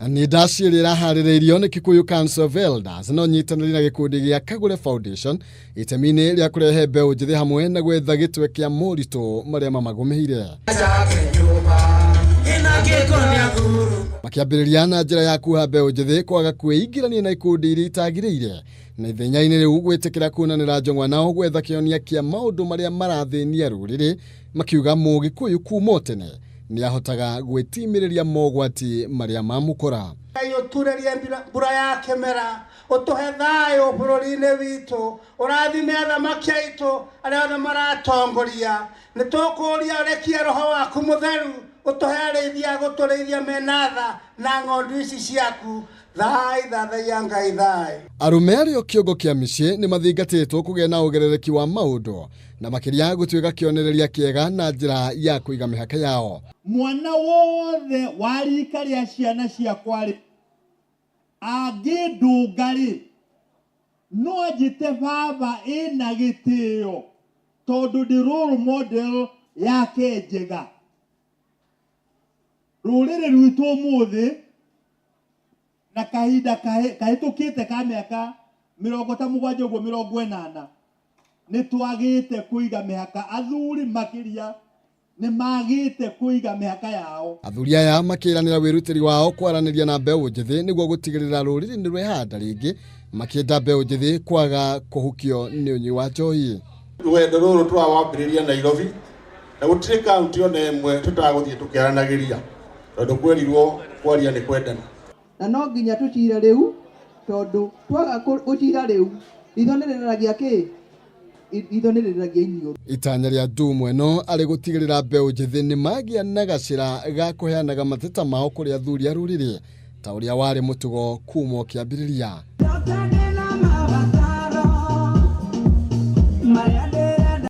Ni ndacirira haririirio ni Kikuyu Council of Elders no nyitanĩri na gĩkundi gĩa Kagure Foundation itemi-inĩ rĩa kũrehe mbeũ njĩthĩ hamwe na gwetha gĩtwe kĩa moritũ marĩa mamagũmĩire. Makiambĩrĩria na njĩra ya kuoha mbeũ njĩthĩ kwaga kwĩingĩrania na ikundi iria itagĩrĩire na ithenya-inĩ rĩu gwĩtĩkĩra kunanĩra njong'wa nao gwetha kĩonia kĩa maũndũ marĩa marathĩnia rũrĩrĩ, makiuga Mũgĩkũyũ kuuma tene ni ahotaga gwĩtimĩrĩria mogwati marĩa mamũkora. Turerie mbura ya kemera utuhe thayo bũrũri-inĩ witũ, ũrathime athamaki aitũ arĩa othe maratongoria, nĩtũkũria ũrekie roho waku mũtheru utuhe arĩithia gũtũrĩithia menatha na ng'ondu ici ciaku thai Ngai thai. Arũme arĩo kĩongo kĩa mĩciĩ nĩ mathingatĩtwo kũgĩa na ũgerereki wa maũndũ na makĩria gũtuĩka kĩonereria kĩega na njĩra ya kũiga mĩhaka yao. Mwana wothe wa rika rĩa ciana ciakwa rĩ angĩndũnga-rĩ no njĩte baba ĩna gĩtĩo tondũ ndĩ role model yake njega. Rũrĩrĩ rwitũ ũmũthĩ na kahinda kahĩtũkĩte ka mĩaka 70 ũguo 80 nĩ twagĩte kũiga mĩhaka. Athuri makĩria nĩ magĩte kũiga mĩhaka yao. Athuri aya makĩranĩra wĩrutĩri wao kwaranĩria na mbeũ njĩthĩ nĩguo gũtigĩrĩra rũrĩrĩ nĩ rwehanda rĩngĩ, makĩenda mbeũ njĩthĩ kwaga kũhukio nĩ ũnyui wa njohi. Rwendo rũrũ twawambĩrĩria Nairobi na gũtirĩ kaunti ona ĩmwe tũtagũthiĩ tũkĩaranagĩria tondũ kwerirwo kwaria nĩ kwendana. Na no nginya tũcire rĩu tondũ twaga gũcira rĩu itho nĩrĩragia kĩ? Itho nĩrĩragia iniũrũ. Itanya rĩa Ndumwe no arĩ gũtigĩrĩra mbeũ njĩthĩ nĩ magĩa na gacĩra ga kũheanaga mateta mao kũrĩ athuri a rũrĩrĩ ta ũrĩa warĩ mũtugo kuuma kĩambĩrĩria.